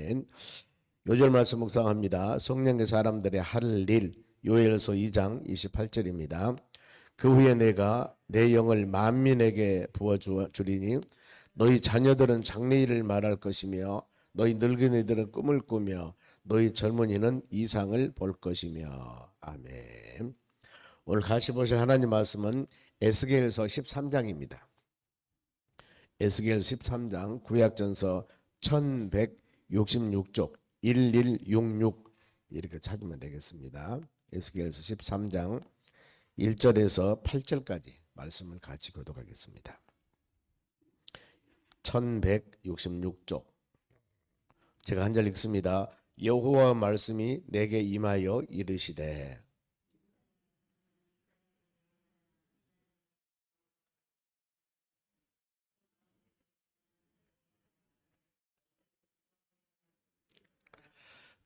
아멘. 요절 말씀 묵상합니다. 성령의 사람들의 할 일, 요엘서 2장 28절입니다. 그 후에 내가 내 영을 만민에게 부어주리니 너희 자녀들은 장래일을 말할 것이며 너희 늙은이들은 꿈을 꾸며 너희 젊은이는 이상을 볼 것이며. 아멘. 오늘 같이 보실 하나님 말씀은 에스겔서 13장입니다. 에스겔 13장 구약전서 1166쪽 1166 이렇게 찾으면 되겠습니다. 에스겔서 13장 1절에서 8절까지 말씀을 같이 교독하겠습니다. 1166쪽 제가 한 절 읽습니다. 여호와 말씀이 내게 임하여 이르시되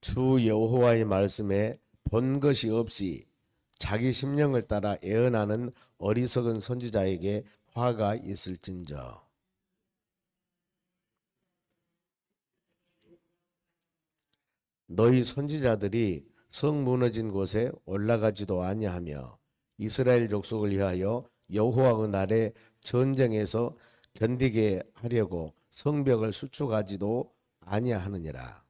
주 여호와의 말씀에 본 것이 없이 자기 심령을 따라 애언하는 어리석은 선지자에게 화가 있을진저. 너희 선지자들이 성 무너진 곳에 올라가지도 아니하며 이스라엘 족속을 위하여 여호와의 날에 전쟁에서 견디게 하려고 성벽을 수축하지도 아니하느니라.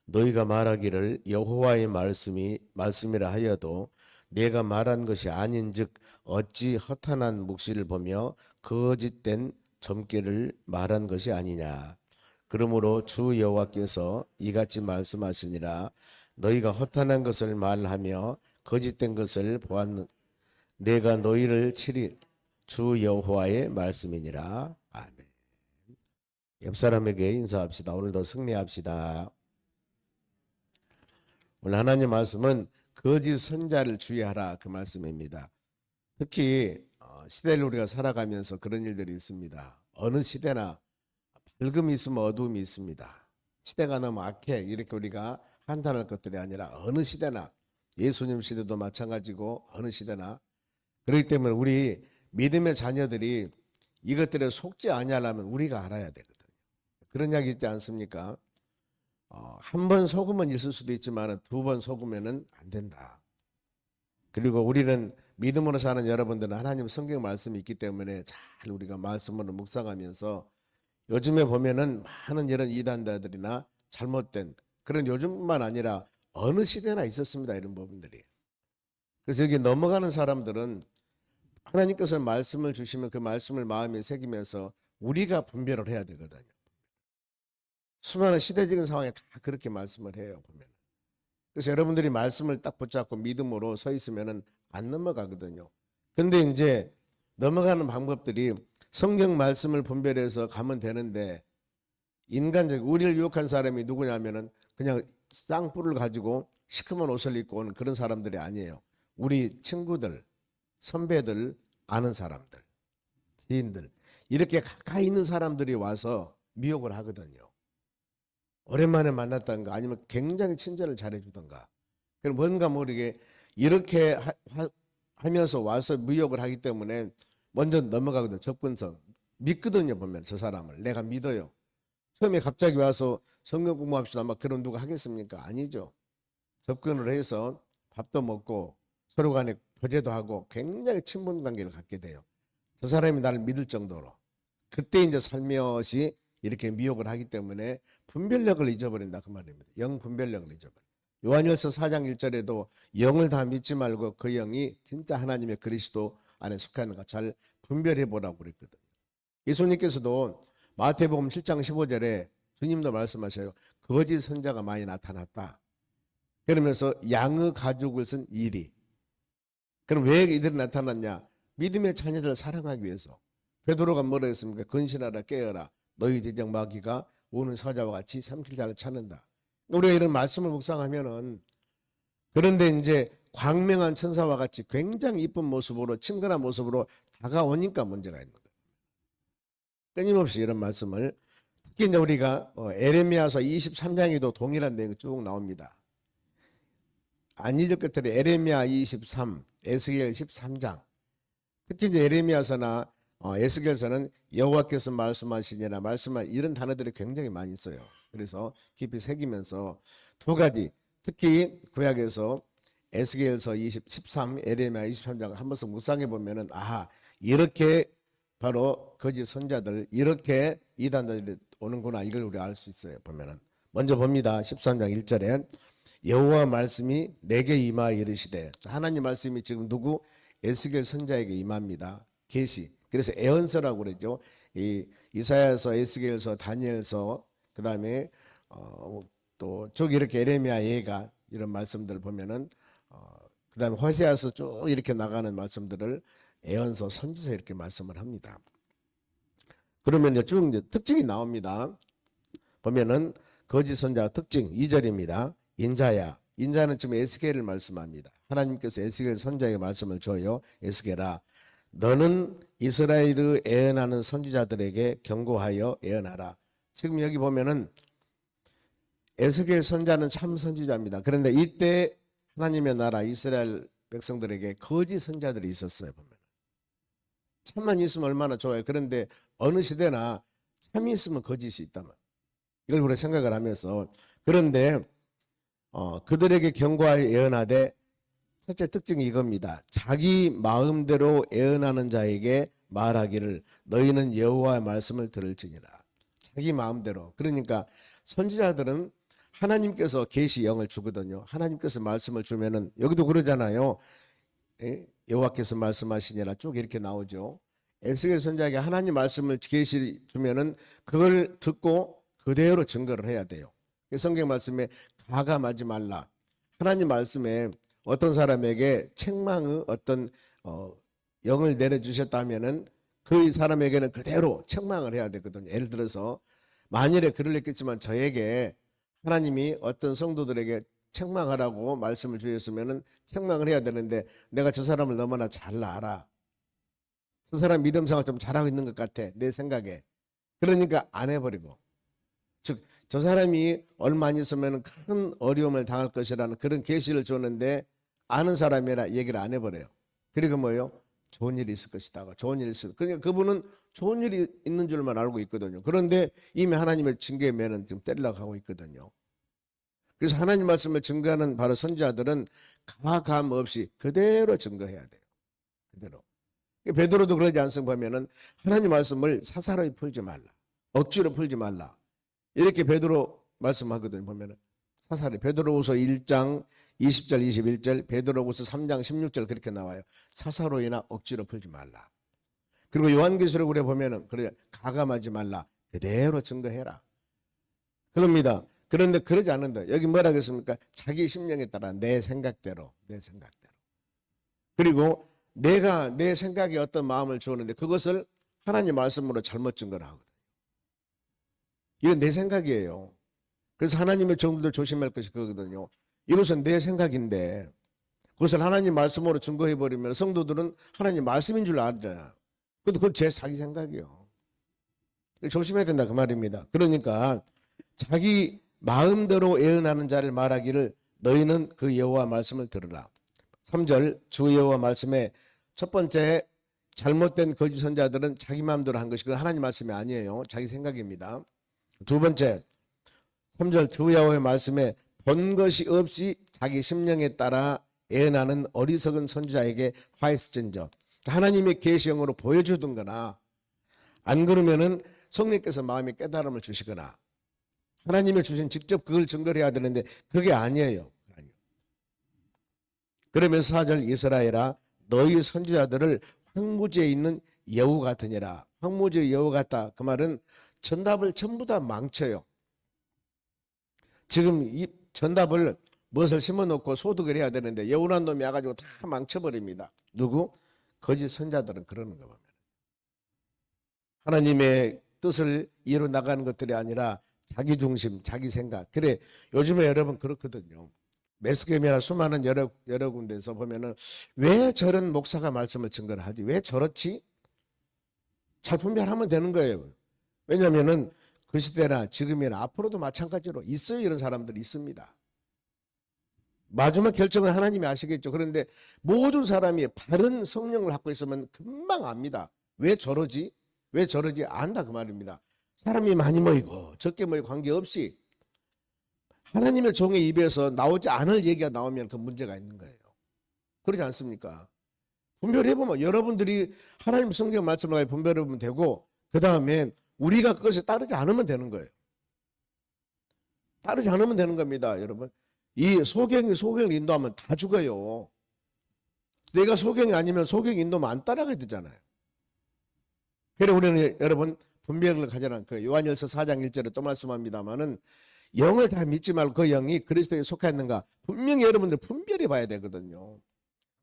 너희가 말하기를 여호와의 말씀이라 하여도 내가 말한 것이 아닌즉 어찌 허탄한 묵시를 보며 거짓된 점괘를 말한 것이 아니냐. 그러므로 주 여호와께서 이같이 말씀하시니라. 너희가 허탄한 것을 말하며 거짓된 것을 보았는 내가 너희를 치리. 주 여호와의 말씀이니라. 아멘. 옆 사람에게 인사합시다. 오늘도 승리합시다. 오늘 하나님 말씀은 거짓 선자를 주의하라 그 말씀입니다. 특히 시대를 우리가 살아가면서 그런 일들이 있습니다. 어느 시대나 밝음이 있으면 어두움이 있습니다. 시대가 너무 악해 이렇게 우리가 한탄할 것들이 아니라 어느 시대나 예수님 시대도 마찬가지고 어느 시대나 그렇기 때문에 우리 믿음의 자녀들이 이것들에 속지 아니하려면 우리가 알아야 되거든요. 그런 이야기 있지 않습니까? 한 번 속으면 있을 수도 있지만 두 번 속으면 안 된다. 그리고 우리는 믿음으로 사는 여러분들은 하나님 성경 말씀이 있기 때문에 잘 우리가 말씀으로 묵상하면서 요즘에 보면은 많은 이런 이단자들이나 잘못된 그런 요즘뿐만 아니라 어느 시대나 있었습니다. 이런 부분들이. 그래서 여기 넘어가는 사람들은 하나님께서 말씀을 주시면 그 말씀을 마음에 새기면서 우리가 분별을 해야 되거든요. 수많은 시대적인 상황에 다 그렇게 말씀을 해요. 보면. 그래서 여러분들이 말씀을 딱 붙잡고 믿음으로 서 있으면 안 넘어가거든요. 근데 이제 넘어가는 방법들이 성경 말씀을 분별해서 가면 되는데 인간적 우리를 유혹한 사람이 누구냐면은 그냥 쌍뿔을 가지고 시커먼 옷을 입고 오는 그런 사람들이 아니에요. 우리 친구들, 선배들, 아는 사람들, 지인들 이렇게 가까이 있는 사람들이 와서 미혹을 하거든요. 오랜만에 만났다든가 아니면 굉장히 친절을 잘해주던가 그럼 뭔가 모르게 이렇게 하면서 와서 미혹을 하기 때문에 먼저 넘어가거든요. 접근성 믿거든요. 보면 저 사람을 내가 믿어요. 처음에 갑자기 와서 성경 공부합시다 막 그런 누가 하겠습니까? 아니죠. 접근을 해서 밥도 먹고 서로 간에 교제도 하고 굉장히 친분 관계를 갖게 돼요. 저 사람이 나를 믿을 정도로 그때 이제 살며시 이렇게 미혹을 하기 때문에 분별력을 잊어버린다 그 말입니다. 영 분별력을 잊어버려. 요한일서 4장 1절에도 영을 다 믿지 말고 그 영이 진짜 하나님의 그리스도 안에 속하는가 잘 분별해 보라고 그랬거든요. 예수님께서도 마태복음 7장 15절에 주님도 말씀하셔요. 거짓 선자가 많이 나타났다. 그러면서 양의 가죽을 쓴 일이. 그럼 왜 이들이 나타났냐? 믿음의 자녀들을 사랑하기 위해서. 베드로가 뭐라 했습니까? 근신하라 깨어라. 너희 대적 마귀가 오는 사자와 같이 삼킬 자를 찾는다. 우리가 이런 말씀을 묵상하면은 그런데 이제 광명한 천사와 같이 굉장히 이쁜 모습으로 친근한 모습으로 다가오니까 문제가 있는 거예요. 끊임없이 이런 말씀을 특히 이제 우리가 에레미야서 23장에도 동일한 내용이 쭉 나옵니다. 안 잊을 것들이 에레미야 23, 에스겔 13장. 특히 이제 에레미야서나 에스겔서는 여호와께서 말씀하시니라 말씀할 이런 단어들이 굉장히 많이 있어요. 그래서 깊이 새기면서 두 가지, 특히 구약에서 에스겔서 13, 에레미야 23장 한 번씩 묵상해 보면은 이렇게 바로 거짓 선자들, 이렇게 이단자들이 오는구나, 이걸 우리가 알 수 있어요. 보면은 먼저 봅니다. 13장 1절에 여호와 말씀이 내게 임하여 이르시되, 하나님 말씀이 지금 누구? 에스겔 선자에게 임합니다. 계시. 그래서 애언서라고 그러죠. 이사야서, 에스겔서, 다니엘서, 그다음에 또 쭉 이렇게 에레미야, 예가 이런 말씀들을 보면은 그다음에 호세아서 쭉 이렇게 나가는 말씀들을 애언서, 선지서 이렇게 말씀을 합니다. 그러면 쭉 이제 특징이 나옵니다. 보면은 거짓 선자 특징 2절입니다. 인자야. 인자는 지금 에스겔을 말씀합니다. 하나님께서 에스겔 선자에게 말씀을 줘요. 에스겔아, 너는 이스라엘의 애언하는 선지자들에게 경고하여 애언하라. 지금 여기 보면은 에스겔 선자는 참 선지자입니다. 그런데 이때 하나님의 나라 이스라엘 백성들에게 거짓 선자들이 있었어요. 보면 참만 있으면 얼마나 좋아요. 그런데 어느 시대나 참이 있으면 거짓이 있다면, 이걸 우리가 생각을 하면서, 그런데 그들에게 경고하여 예언하되, 첫째 특징이 이겁니다. 자기 마음대로 예언하는 자에게 말하기를 너희는 여호와의 말씀을 들을지니라. 자기 마음대로. 그러니까 선지자들은 하나님께서 계시 영을 주거든요. 하나님께서 말씀을 주면은, 여기도 그러잖아요. 여호와께서 말씀하시니라 쭉 이렇게 나오죠. 에스겔 선지자에게 하나님 말씀을 계시 주면은 그걸 듣고 그대로 증거를 해야 돼요. 성경 말씀에 가감하지 말라. 하나님 말씀에 어떤 사람에게 책망의 어떤 영을 내려주셨다면은 그 사람에게는 그대로 책망을 해야 되거든요. 예를 들어서 만일에 그럴랬겠지만 저에게 하나님이 어떤 성도들에게 책망하라고 말씀을 주셨으면은 책망을 해야 되는데, 내가 저 사람을 너무나 잘 알아. 저 사람 믿음생활 좀 잘하고 있는 것 같아, 내 생각에. 그러니까 안 해버리고, 즉 저 사람이 얼마 안 있으면 큰 어려움을 당할 것이라는 그런 계시를 줬는데 아는 사람이라 얘기를 안 해버려요. 그리고 뭐예요? 좋은 일이 있을 것이다. 좋은 일이 있을. 그러니까 그분은 좋은 일이 있는 줄만 알고 있거든요. 그런데 이미 하나님의 징계의 매는 지금 때리려고 하고 있거든요. 그래서 하나님 말씀을 증거하는 바로 선지자들은 가감 없이 그대로 증거해야 돼요. 그대로. 베드로도 그러지 않습니까? 보면은 하나님 말씀을 사사로이 풀지 말라, 억지로 풀지 말라, 이렇게 베드로 말씀하거든요. 보면은 사사로이. 베드로후서 1장 20절 21절, 베드로후서 3장 16절 그렇게 나와요. 사사로이나 억지로 풀지 말라. 그리고 요한계시록 우리 보면은 그래, 가감하지 말라, 그대로 증거해라. 그럽니다. 그런데 그러지 않는다. 여기 뭐라 그랬습니까? 자기 심령에 따라 내 생각대로. 그리고 내가 내 생각에 어떤 마음을 주었는데 그것을 하나님 말씀으로 잘못 증거를 하거든요. 이건 내 생각이에요. 그래서 하나님의 종들도 조심할 것이 그거거든요. 이것은 내 생각인데 그것을 하나님 말씀으로 증거해버리면 성도들은 하나님 말씀인 줄 알잖아요. 근데 그건 제 자기 생각이에요. 조심해야 된다 그 말입니다. 그러니까 자기 마음대로 예언하는 자를 말하기를 너희는 그 여호와 말씀을 들으라. 3절 주 여호와 말씀에 첫 번째 잘못된 거짓 선자들은 자기 마음대로 한 것이 그 하나님 말씀이 아니에요. 자기 생각입니다. 두 번째 3절 주 여호와의 말씀에 본 것이 없이 자기 심령에 따라 예언하는 어리석은 선지자에게 화했을진저. 하나님의 계시형으로 보여주던 거나 안 그러면은 성령께서 마음의 깨달음을 주시거나 하나님의 주신 직접 그걸 증거를 해야 되는데 그게 아니에요. 그러면서 4절 이스라엘아 너희 선지자들을 황무지에 있는 여우 같으니라. 황무지의 여우 같다. 그 말은 전답을 전부 다 망쳐요. 지금 이 전답을 무엇을 심어놓고 소득을 해야 되는데 여우란 놈이 와가지고 다 망쳐버립니다. 누구? 거짓 선자들은 그러는 거 보면 하나님의 뜻을 이루 나가는 것들이 아니라 자기 중심, 자기 생각. 그래 요즘에 여러분 그렇거든요. 매스컴이나 수많은 여러 군데서 보면은 왜 저런 목사가 말씀을 증거를 하지? 왜 저렇지? 잘 분별하면 되는 거예요. 왜냐하면은 그 시대나 지금이나 앞으로도 마찬가지로 있어요. 이런 사람들이 있습니다. 마지막 결정은 하나님이 아시겠죠. 그런데 모든 사람이 바른 성령을 갖고 있으면 금방 압니다. 왜 저러지? 왜 저러지? 안다 그 말입니다. 사람이 많이 모이고 적게 모이고 관계없이 하나님의 종의 입에서 나오지 않을 얘기가 나오면 그 문제가 있는 거예요. 그렇지 않습니까? 분별해보면 여러분들이 하나님 성경 말씀을 분별해보면 되고 그 다음에 우리가 그것에 따르지 않으면 되는 거예요. 따르지 않으면 되는 겁니다. 여러분, 이 소경을 인도하면 다 죽어요. 내가 소경이 아니면 소경 인도면 안 따라가야 되잖아요. 그래서 우리는 여러분 분별을 가져라. 그 요한일서 4장 1절에 또 말씀합니다만은 영을 다 믿지 말고 그 영이 그리스도에 속했는가 분명히 여러분들 분별해 봐야 되거든요.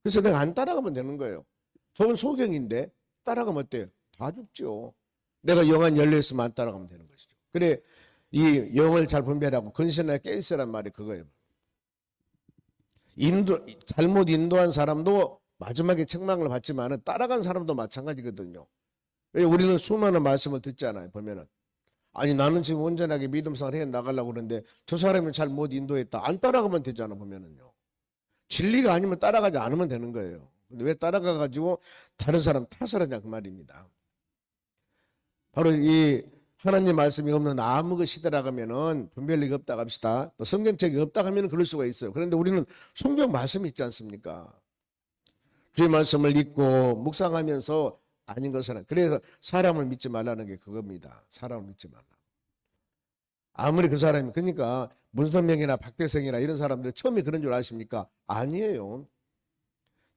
그래서 내가 안 따라가면 되는 거예요. 저건 소경인데 따라가면 어때요? 다 죽죠. 내가 영 안 열려 있으면 안 따라가면 되는 것이죠. 그래 이 영을 잘 분별하고 근신하게 깨있으란 말이 그거예요. 잘못 인도한 사람도 마지막에 책망을 받지만 따라간 사람도 마찬가지거든요. 왜 우리는 수많은 말씀을 듣잖아요. 보면은 아니 나는 지금 온전하게 믿음생활 해 나가려고 그러는데 저 사람이 잘못 인도했다. 안 따라가면 되잖아. 보면은요. 진리가 아니면 따라가지 않으면 되는 거예요. 근데 왜 따라가가지고 다른 사람 탓을 하냐 그 말입니다. 바로 이 하나님 말씀이 없는 아무 그 시대라고 하면은 분별력이 없다고 합시다. 또 성경책이 없다고 하면 그럴 수가 있어요. 그런데 우리는 성경 말씀이 있지 않습니까? 주의 말씀을 읽고 묵상하면서 아닌 것은 그래서 사람을 믿지 말라는 게 그겁니다. 사람을 믿지 말라. 아무리 그 사람이 그러니까 문선명이나 박대성이나 이런 사람들 처음에 그런 줄 아십니까? 아니에요.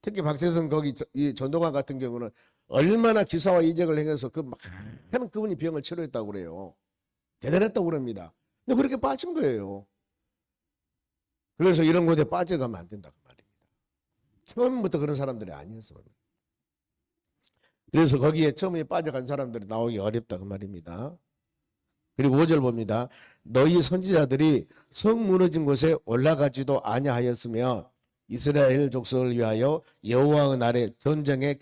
특히 박대성 거기 이 전도관 같은 경우는 얼마나 기사와 이적을 행해서 그 많은 그분이 병을 치료했다고 그래요. 대단했다고 그럽니다. 근데 그렇게 빠진 거예요. 그래서 이런 곳에 빠져가면 안 된다고 말입니다. 처음부터 그런 사람들이 아니었어. 그래서 거기에 처음에 빠져간 사람들이 나오기 어렵다 그 말입니다. 그리고 5절 봅니다. 너희 선지자들이 성 무너진 곳에 올라가지도 아니하였으며 이스라엘 족속을 위하여 여호와의 날에 전쟁에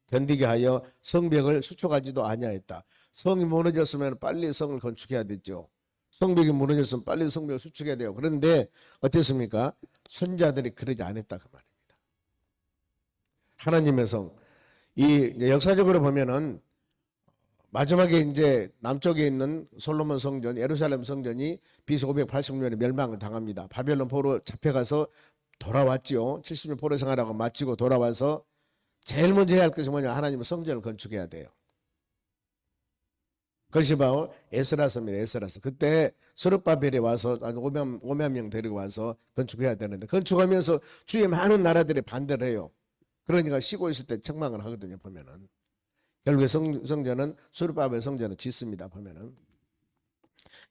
견디게 하여 성벽을 수축하지도 아니하였다. 성이 무너졌으면 빨리 성을 건축해야 되죠. 성벽이 무너졌으면 빨리 성벽을 수축해야 돼요. 그런데 어땠습니까? 선지자들이 그러지 않았다 그 말입니다. 하나님의 성. 이 역사적으로 보면은 마지막에 이제 남쪽에 있는 솔로몬 성전, 예루살렘 성전이 BC 580년에 멸망을 당합니다. 바벨론 포로 잡혀가서 돌아왔죠. 70년 포로 생활하고 마치고 돌아와서 제일 먼저 해야 할 것이 뭐냐? 하나님의 성전을 건축해야 돼요. 그것이 바로 에스라서입니다. 에스라서. 그때 스룹바벨이 와서 한 5만 명 데리고 와서 건축해야 되는데 건축하면서 주위에 많은 나라들이 반대를 해요. 그러니까 쉬고 있을 때 책망을 하거든요. 보면은 결국에 성전은 스룹바벨 성전은 짓습니다. 보면은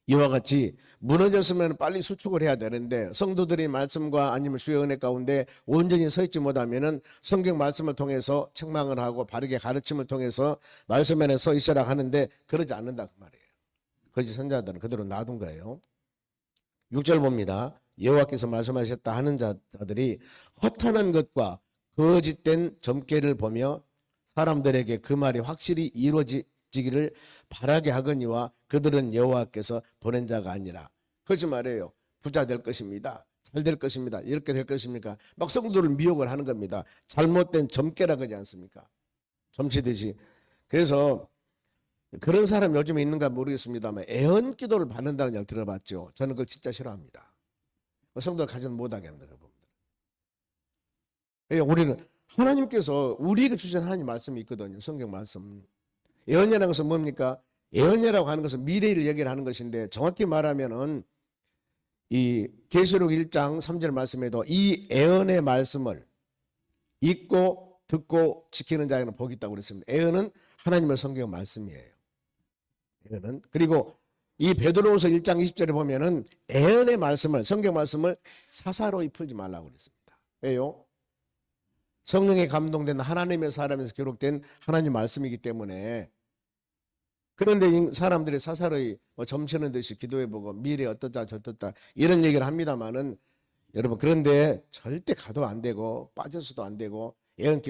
이와 같이 무너졌으면 빨리 수축을 해야 되는데 성도들이 말씀과 아니면 주의 은혜 가운데 온전히 서 있지 못하면은 성경 말씀을 통해서 책망을 하고 바르게 가르침을 통해서 말씀 안에 서 있으라 하는데 그러지 않는다 그 말이에요. 거짓 선자들은 그대로 놔둔 거예요. 6절 봅니다. 여호와께서 말씀하셨다 하는 자들이 허탄한 것과 거짓된 점괘를 보며 사람들에게 그 말이 확실히 이루어지기를 바라게 하거니와 그들은 여호와께서 보낸 자가 아니라 거짓말이에요. 부자 될 것입니다. 잘 될 것입니다. 이렇게 될 것입니까? 막 성도를 미혹을 하는 겁니다. 잘못된 점괘라 그러지 않습니까? 점치듯이. 그래서 그런 사람 요즘에 있는가 모르겠습니다만 애언 기도를 받는다는 걸 들어봤죠. 저는 그걸 진짜 싫어합니다. 성도가 가지 못하게 합니다. 우리는 하나님께서 우리에게 주신 하나님 말씀이 있거든요. 성경 말씀. 예언이라는 것은 뭡니까? 예언이라고 하는 것은 미래를 얘기를 하는 것인데 정확히 말하면은 이 계시록 1장 3절 말씀에도 이 예언의 말씀을 읽고 듣고 지키는 자에게는 복이 있다고 그랬습니다. 예언은 하나님의 성경 말씀이에요. 예언은 그리고 이 베드로후서 1장 20절에 보면은 예언의 말씀을 성경 말씀을 사사로이 풀지 말라고 그랬습니다. 왜요? 성령에 감동된 하나님의 사람에서 기록된 하나님 말씀이기 때문에 그런데 사람들이 사사로이 점치는 듯이 기도해보고 미래 어떻다 저떻다 이런 얘기를 합니다만은 여러분 그런데 절대 가도 안 되고 빠져서도 안 되고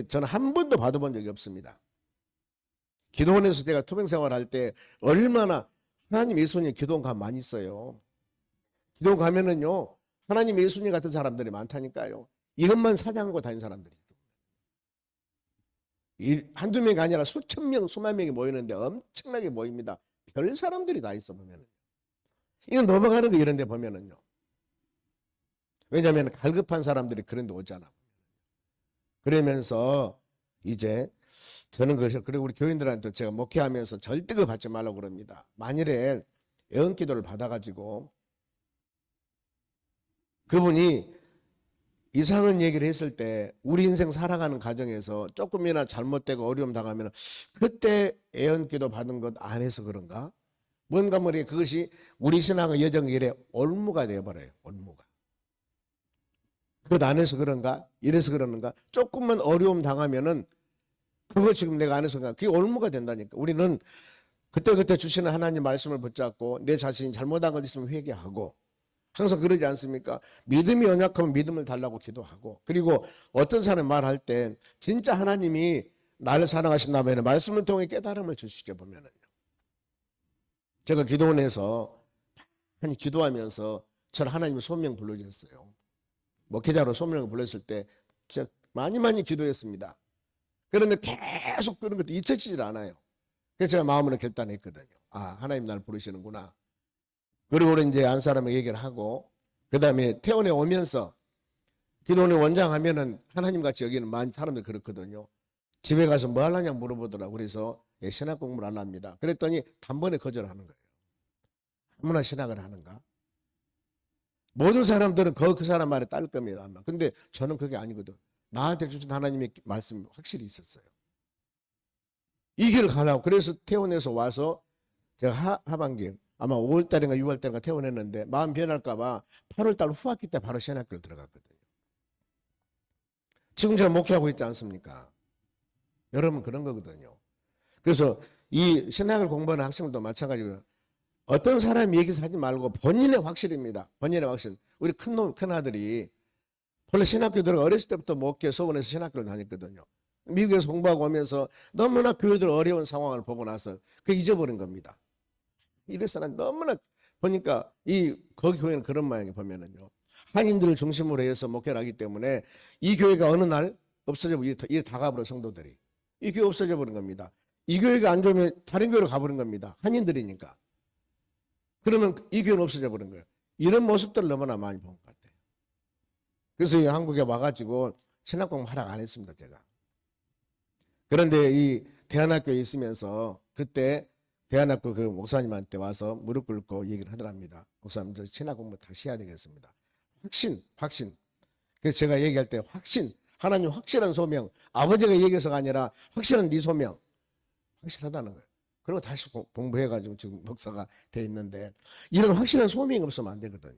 저는 한 번도 받아본 적이 없습니다. 기도원에서 내가 투병생활 할 때 얼마나 하나님 예수님 기도원 가면 많이 있어요. 기도원 가면은요, 하나님 예수님 같은 사람들이 많다니까요. 이것만 사냥하고 다니는 사람들이. 한두 명이 아니라 수천 명, 수만 명이 모이는데 엄청나게 모입니다. 별 사람들이 다 있어 보면은. 이건 넘어가는 거 이런 데 보면은요. 왜냐하면 갈급한 사람들이 그런 데 오잖아. 그러면서 이제 저는 그것을, 그리고 우리 교인들한테 제가 목회하면서 절대 그거 받지 말라고 그럽니다. 만일에 애언기도를 받아가지고 그분이 이상한 얘기를 했을 때 우리 인생 살아가는 과정에서 조금이나 잘못되고 어려움 당하면 그때 애언기도 받은 것 안 해서 그런가? 뭔가 모르게 그것이 우리 신앙의 여정 일에 올무가 되어버려요. 올무가. 그것 안 해서 그런가? 이래서 그러는가? 조금만 어려움 당하면은 그거 지금 내가 안 해서 그런가? 그게 올무가 된다니까. 우리는 그때그때 주시는 하나님 말씀을 붙잡고 내 자신이 잘못한 것 있으면 회개하고 항상 그러지 않습니까? 믿음이 연약하면 믿음을 달라고 기도하고, 그리고 어떤 사람이 말할 때 진짜 하나님이 나를 사랑하신다면 말씀을 통해 깨달음을 주시게 보면은요. 제가 기도원에서 많이 기도하면서 저를 하나님이 소명 불러주셨어요. 목회자로 소명을 불렀을 때 제가 많이 기도했습니다. 그런데 계속 그런 것도 잊혀지질 않아요. 그래서 제가 마음으로 결단했거든요. 아, 하나님 날 부르시는구나. 그리고 이제 안 사람에게 얘기를 하고, 그 다음에 퇴원에 오면서 기도원의 원장 하면은 하나님 같이 여기는 많은 사람들 그렇거든요. 집에 가서 뭐 하려냐 물어보더라고. 그래서 신학 공부를 하랍니다. 그랬더니 단번에 거절하는 거예요. 아무나 신학을 하는가? 모든 사람들은 그 사람 말에 따를 겁니다. 아마. 근데 저는 그게 아니거든. 나한테 주신 하나님의 말씀이 확실히 있었어요. 이 길을 가라고. 그래서 퇴원해서 와서 제가 하반기 아마 5월달인가 6월달인가 퇴원했는데 마음 변할까봐 8월달 후학기 때 바로 신학교를 들어갔거든요. 지금 제가 목회하고 있지 않습니까? 여러분 그런 거거든요. 그래서 이 신학을 공부하는 학생들도 마찬가지고요. 어떤 사람 얘기서 하지 말고 본인의 확실입니다. 본인의 확실. 우리 큰 아들이 원래 신학교 들어가 어렸을 때부터 목회 서원에서 신학교를 다녔거든요. 미국에서 공부하고 오면서 너무나 교회들 어려운 상황을 보고 나서 그 잊어버린 겁니다. 이래서 난 너무나 보니까 거기 교회는 그런 모양이 보면은요. 한인들을 중심으로 해서 목회를 하기 때문에 이 교회가 어느 날 없어져 버리고 이 다 가버려 성도들이. 이 교회 없어져 버린 겁니다. 이 교회가 안 좋으면 다른 교회로 가버린 겁니다. 한인들이니까. 그러면 이 교회는 없어져 버린 거예요. 이런 모습들을 너무나 많이 본 것 같아요. 그래서 이 한국에 와가지고 신학 공부 하라고 안 했습니다, 제가. 그런데 이 대안학교에 있으면서 그때 대안학교 그 목사님한테 와서 무릎 꿇고 얘기를 하더랍니다. 목사님, 저 신학 공부 다시 해야 되겠습니다. 확신. 그래서 제가 얘기할 때 확신, 하나님 확실한 소명, 아버지가 얘기해서가 아니라 확실한 네 소명, 확실하다는 거예요. 그리고 다시 공부해가지고 지금 목사가 돼 있는데 이런 확실한 소명이 없으면 안 되거든요.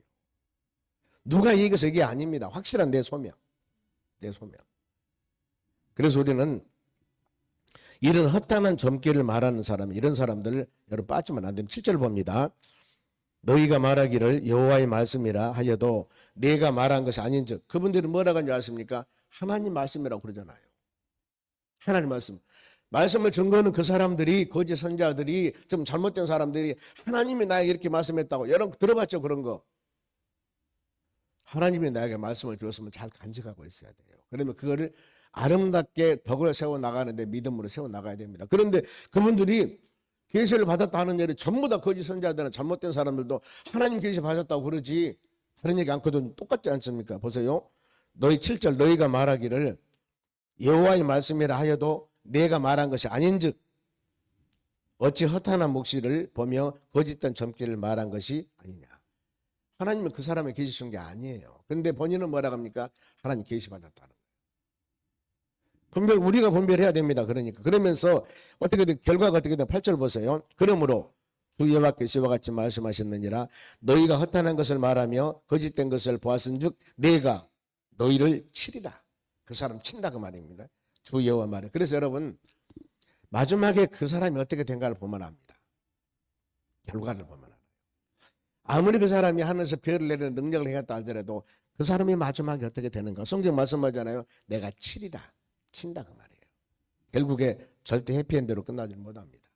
누가 얘기해서 이게 아닙니다. 확실한 내 소명. 그래서 우리는 이런 허탄한 점괘를 말하는 사람, 이런 사람들을 여러분 빠지면 안 됩니다. 7절 봅니다. 너희가 말하기를 여호와의 말씀이라 하여도 내가 말한 것이 아닌즉. 그분들은 뭐라고 하는지 아십니까? 하나님 말씀이라고 그러잖아요. 하나님 말씀. 말씀을 증거하는 그 사람들이, 거짓 선자들이, 좀 잘못된 사람들이 하나님이 나에게 이렇게 말씀했다고. 여러분 들어봤죠? 그런 거. 하나님이 나에게 말씀을 주었으면 잘 간직하고 있어야 돼요. 그러면 그거를 아름답게 덕을 세워나가는데 믿음으로 세워나가야 됩니다. 그런데 그분들이 계시를 받았다 하는 일이 전부 다 거짓 선자들은 잘못된 사람들도 하나님 계시 받았다고 그러지 다른 얘기 않거든. 똑같지 않습니까? 보세요. 너희 7절 너희가 말하기를 여호와의 말씀이라 하여도 내가 말한 것이 아닌즉 어찌 허탄한 묵시를 보며 거짓된 점괘를 말한 것이 아니냐. 하나님은 그 사람의 계시 준 게 아니에요. 근데 본인은 뭐라고 합니까? 하나님 계시 받았다는 거예요. 우리가 분별해야 됩니다. 그러니까 그러면서 어떻게든 결과가 어떻게든 8절 보세요. 그러므로 주 여호와께서 이와 같이 말씀하셨느니라 너희가 허탄한 것을 말하며 거짓된 것을 보았은즉 내가 너희를 치리라. 그 사람 친다 그 말입니다. 주 여호와 말에. 그래서 여러분 마지막에 그 사람이 어떻게 된가를 보면 압니다. 결과를 보면 압니다. 아무리 그 사람이 하늘에서 별을 내리는 능력을 행했다 할지라도 그 사람이 마지막에 어떻게 되는가. 성경 말씀하잖아요. 내가 치리라. 친다 그 말이에요. 결국에 절대 해피엔드로 끝나지 못합니다.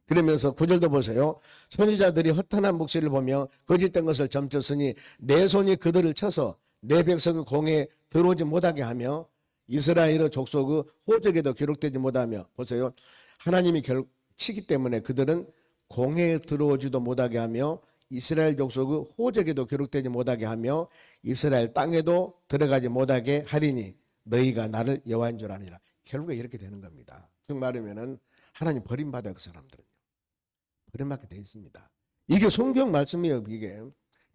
그러면서 9절도 보세요. 선지자들이 허탄한 묵시를 보며 거짓된 것을 점쳤으니 내 손이 그들을 쳐서 내 백성의 공에 들어오지 못하게 하며 이스라엘의 족속의 호적에도 기록되지 못하며, 보세요. 하나님이 치기 때문에 그들은 공에 들어오지도 못하게 하며 이스라엘 족속의 호적에도 기록되지 못하게 하며 이스라엘 땅에도 들어가지 못하게 하리니 너희가 나를 여호와인 줄 아니라. 결국에 이렇게 되는 겁니다. 즉 말하면은 하나님 버림받아요. 그 사람들은요. 버림받게 돼 있습니다. 이게 성경 말씀이에요. 이게.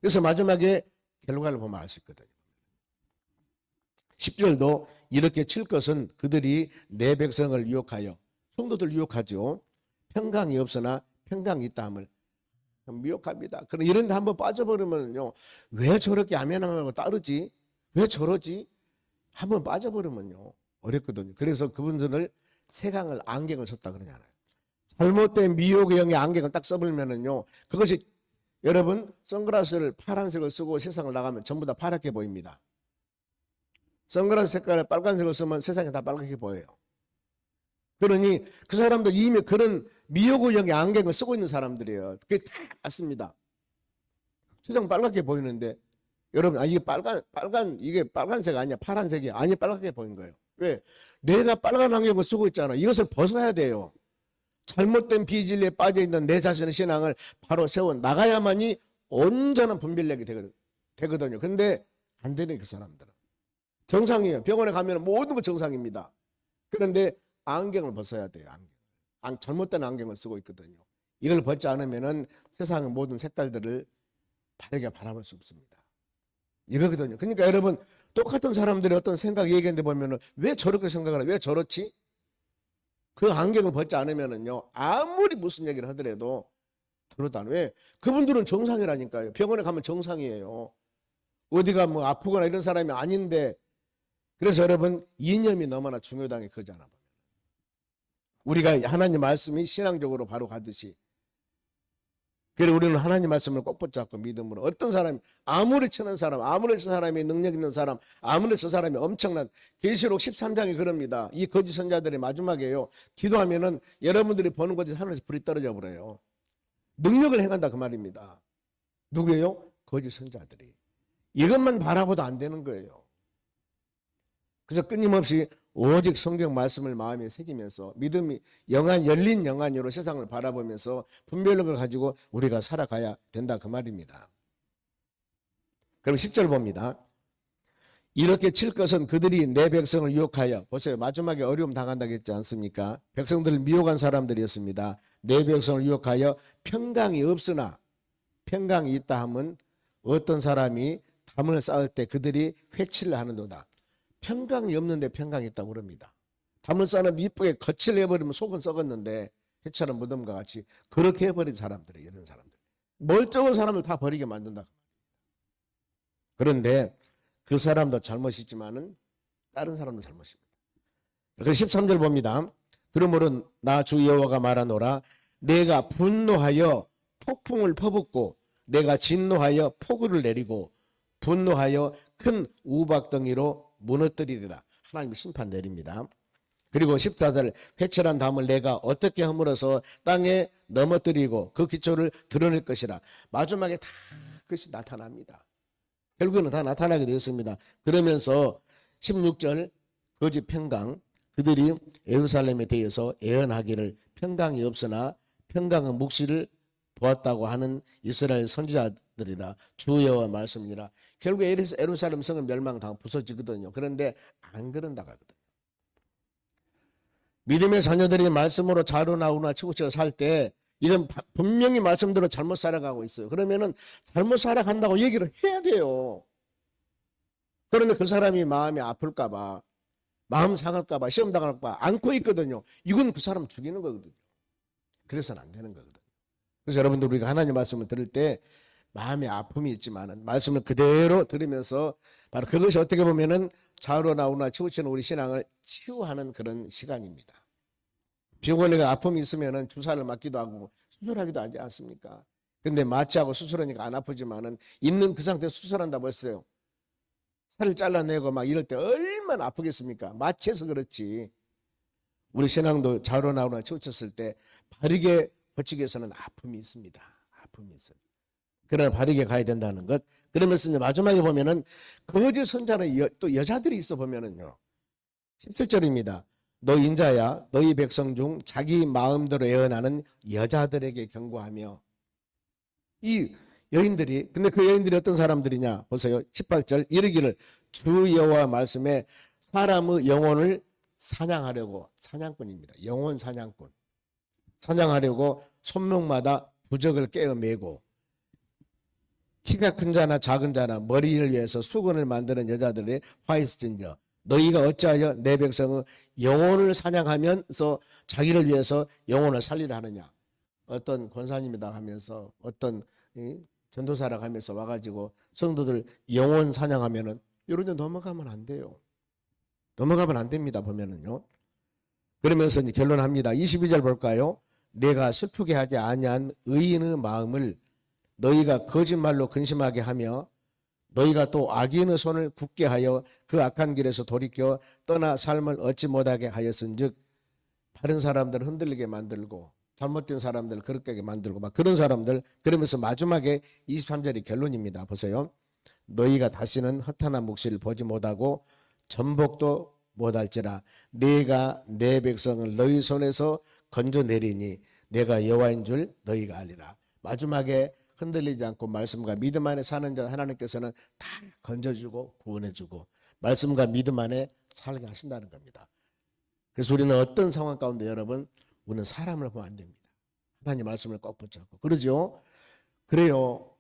그래서 마지막에 결과를 보면 알 수 있거든요. 10절도 이렇게 칠 것은 그들이 내 백성을 유혹하여, 성도들 유혹하죠. 평강이 없으나 평강이 있다 함을 미혹합니다. 그럼 이런 데 한번 빠져버리면요, 왜 저렇게 아멘하고 따르지? 왜 저러지? 한번 빠져버리면요 어렵거든요. 그래서 그분들을 세강을 안경을 썼다 그러잖아요. 잘못된 미혹의 영의 안경을 딱 써버리면은요, 그것이 여러분 선글라스를 파란색을 쓰고 세상을 나가면 전부 다 파랗게 보입니다. 선글라스 색깔을 빨간색을 쓰면 세상이 다 빨갛게 보여요. 그러니 그 사람들 이미 그런 미혹의 영의 안경을 쓰고 있는 사람들이에요. 그게 다 맞습니다. 세상 빨갛게 보이는데 여러분, 이게 이게 빨간색 아니야, 파란색이야. 아니, 빨갛게 보인 거예요. 왜? 내가 빨간 안경을 쓰고 있잖아. 이것을 벗어야 돼요. 잘못된 비진리에 빠져있는 내 자신의 신앙을 바로 세워 나가야만이 온전한 분별력이 되거든요. 근데 안 되는 그 사람들은. 정상이에요. 병원에 가면 모든 거 정상입니다. 그런데 안경을 벗어야 돼요. 잘못된 안경을 쓰고 있거든요. 이걸 벗지 않으면 세상의 모든 색깔들을 바르게 바라볼 수 없습니다. 이거거든요. 그러니까 여러분, 똑같은 사람들이 어떤 생각 얘기했는데 보면은 왜 저렇게 생각을 해? 왜 저렇지? 그 안경을 벗지 않으면은요, 아무리 무슨 얘기를 하더라도 들어도 안. 왜? 그분들은 정상이라니까요. 병원에 가면 정상이에요. 어디가 뭐 아프거나 이런 사람이 아닌데. 그래서 여러분, 이념이 너무나 중요하다는 게 그거잖아. 우리가 하나님 말씀이 신앙적으로 바로 가듯이, 그래서 우리는 하나님 말씀을 꼭 붙잡고 믿음으로, 어떤 사람이 아무리 치는 사람, 아무리 저 사람이 능력 있는 사람, 아무리 저 사람이 엄청난, 계시록 13장이 그럽니다. 이 거짓 선자들의 마지막이에요. 기도하면은 여러분들이 보는 것이 하늘에서 불이 떨어져 버려요. 능력을 행한다 그 말입니다. 누구예요? 거짓 선자들이. 이것만 바라보도 안 되는 거예요. 그래서 끊임없이 오직 성경 말씀을 마음에 새기면서 믿음이 열린 영안으로 세상을 바라보면서 분별력을 가지고 우리가 살아가야 된다 그 말입니다. 그럼 10절 봅니다. 이렇게 칠 것은 그들이 내 백성을 유혹하여, 보세요. 마지막에 어려움 당한다고 했지 않습니까? 백성들을 미혹한 사람들이었습니다. 내 백성을 유혹하여 평강이 없으나 평강이 있다 하면 어떤 사람이 담을 쌓을 때 그들이 회치를 하는도다. 평강이 없는데 평강이 있다고 그럽니다. 담을 쌓는 이쁘게 거칠게 해버리면 속은 썩었는데 회처럼 무덤과 같이 그렇게 해버린 사람들이에요. 이런 사람들. 멀쩡한 사람을 다 버리게 만든다. 그런데 그 사람도 잘못이 있지만은 다른 사람도 잘못입니다. 그래서 13절 봅니다. 그러므로 나 주 여호와가 말하노라. 내가 분노하여 폭풍을 퍼붓고 내가 진노하여 폭우를 내리고 분노하여 큰 우박덩이로 무너뜨리리라. 하나님이 심판 내립니다. 그리고 14절 회칠한 담을 내가 어떻게 허물어서 땅에 넘어뜨리고 그 기초를 드러낼 것이라. 마지막에 다 그것이 나타납니다. 결국에는 다 나타나게 되었습니다. 그러면서 16절 거짓 평강, 그들이 예루살렘에 대해서 예언하기를 평강이 없으나 평강의 묵시를 보았다고 하는 이스라엘 선지자들이라 주 여호와 말씀이니라. 결국에 예루살렘 성은 멸망당하고 부서지거든요. 그런데 안 그런다고 하거든요. 믿음의 자녀들이 말씀으로 자로나오나 치우쳐 살 때 이런 분명히 말씀대로 잘못 살아가고 있어요. 그러면은 잘못 살아간다고 얘기를 해야 돼요. 그런데 그 사람이 마음이 아플까봐, 마음 상할까봐, 시험 당할까봐 안고 있거든요. 이건 그 사람 죽이는 거거든요. 그래서는 안 되는 거거든요. 그래서 여러분들 우리가 하나님 말씀을 들을 때 마음에 아픔이 있지만 말씀을 그대로 들으면서 바로 그것이 어떻게 보면은 자로나오나 치우치는 우리 신앙을 치유하는 그런 시간입니다. 병원에 아픔이 있으면은 주사를 맞기도 하고 수술하기도 하지 않습니까? 근데 마취하고 수술하니까 안 아프지만은 있는 그 상태에서 수술한다고 했어요. 살을 잘라내고 막 이럴 때 얼마나 아프겠습니까? 마취해서 그렇지. 우리 신앙도 자로나오나 치우쳤을 때 바르게 고치기 위해서는 아픔이 있습니다. 아픔이 있어요. 그러나 바르게 가야 된다는 것. 그러면서 이제 마지막에 보면은 거짓 선자는 또 여자들이 있어 보면은요. 17절입니다. 너 인자야 너희 백성 중 자기 마음대로 예언하는 여자들에게 경고하며. 이 여인들이, 근데 그 여인들이 어떤 사람들이냐 보세요. 18절 이르기를 주 여호와 말씀에 사람의 영혼을 사냥하려고, 사냥꾼입니다. 영혼 사냥꾼. 사냥하려고 손목마다 부적을 깨어 메고 키가 큰 자나 작은 자나 머리를 위해서 수건을 만드는 여자들의 화 있을진저 너희가 어찌하여 내 백성의 영혼을 사냥하면서 자기를 위해서 영혼을 살리려 하느냐. 어떤 권사님이다 하면서 어떤 전도사라 하면서 와가지고 성도들 영혼 사냥하면은 이런 데 넘어가면 안 돼요. 넘어가면 안 됩니다. 보면은요. 그러면서 이제 결론합니다. 22절 볼까요? 내가 슬프게 하지 아니한 의인의 마음을 너희가 거짓말로 근심하게 하며 너희가 또 악인의 손을 굳게 하여 그 악한 길에서 돌이켜 떠나 삶을 얻지 못하게 하였은즉, 바른 사람들 흔들리게 만들고 잘못된 사람들 그렇게 만들고 막 그런 사람들. 그러면서 마지막에 23절이 결론입니다. 보세요. 너희가 다시는 허탄한 묵시를 보지 못하고 전복도 못할지라 내가 내 백성을 너희 손에서 건져내리니 내가 여호와인 줄 너희가 알리라. 마지막에 흔들리지 않고 말씀과 믿음 안에 사는 자 하나님께서는 다 건져주고 구원해주고 말씀과 믿음 안에 살게 하신다는 겁니다. 그래서 우리는 어떤 상황 가운데 여러분, 우리는 사람을 보면 안 됩니다. 하나님 말씀을 꼭 붙잡고. 그러죠? 그래요.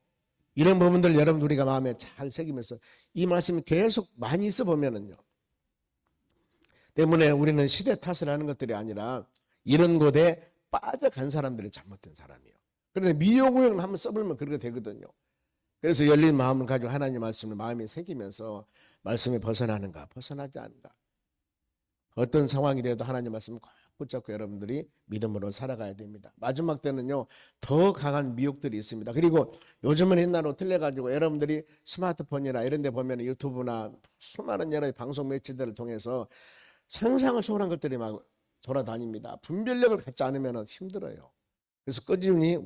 이런 부분들 여러분 우리가 마음에 잘 새기면서 이 말씀이 계속 많이 있어 보면은요. 때문에 우리는 시대 탓을 하는 것들이 아니라 이런 곳에 빠져간 사람들이 잘못된 사람이에요. 그런데 미혹구역을 한번 써보면 그렇게 되거든요. 그래서 열린 마음을 가지고 하나님 말씀을 마음에 새기면서 말씀에 벗어나는가 벗어나지 않는가, 어떤 상황이 돼도 하나님 말씀을 꼭 붙잡고 여러분들이 믿음으로 살아가야 됩니다. 마지막 때는요 더 강한 미혹들이 있습니다. 그리고 요즘은 옛날로 틀려가지고 여러분들이 스마트폰이나 이런 데 보면 유튜브나 수많은 여러 방송 매체들을 통해서 상상을 초월한 것들이 막 돌아다닙니다. 분별력을 갖지 않으면 힘들어요. 그래서 꾸준히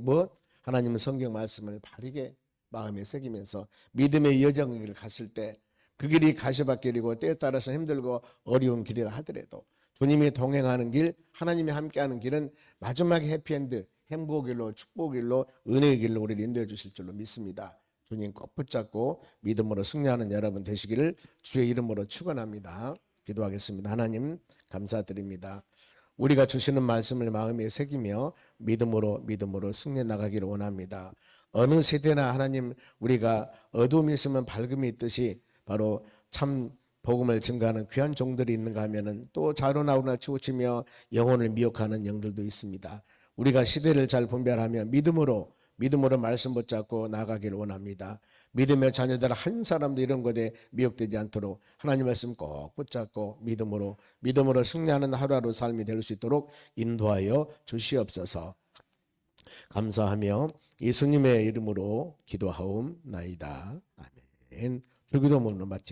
하나님의 성경 말씀을 바르게 마음에 새기면서 믿음의 여정을 갔을 때 그 길이 가시밭길이고 때에 따라서 힘들고 어려운 길이라 하더라도 주님이 동행하는 길, 하나님이 함께하는 길은 마지막에 해피엔드, 행복의 길로, 축복의 길로, 은혜의 길로 우리를 인도해 주실 줄로 믿습니다. 주님 꼭 붙잡고 믿음으로 승리하는 여러분 되시기를 주의 이름으로 축원합니다. 기도하겠습니다. 하나님 감사드립니다. 우리가 주시는 말씀을 마음에 새기며 믿음으로 승리해 나가기를 원합니다. 어느 세대나 하나님 우리가 어둠이 있으면 밝음이 있듯이 바로 참 복음을 증거하는 귀한 종들이 있는가 하면은 또 자로 나오나 치우치며 영혼을 미혹하는 영들도 있습니다. 우리가 시대를 잘 분별하며 믿음으로 말씀 붙잡고 나가기를 원합니다. 믿음의 자녀들 한 사람도 이런 것에 미혹되지 않도록 하나님 말씀 꼭 붙잡고 믿음으로 승리하는 하루하루 삶이 될 수 있도록 인도하여 주시옵소서. 감사하며 예수님의 이름으로 기도하옵나이다. 아멘. 주기도문으로 마치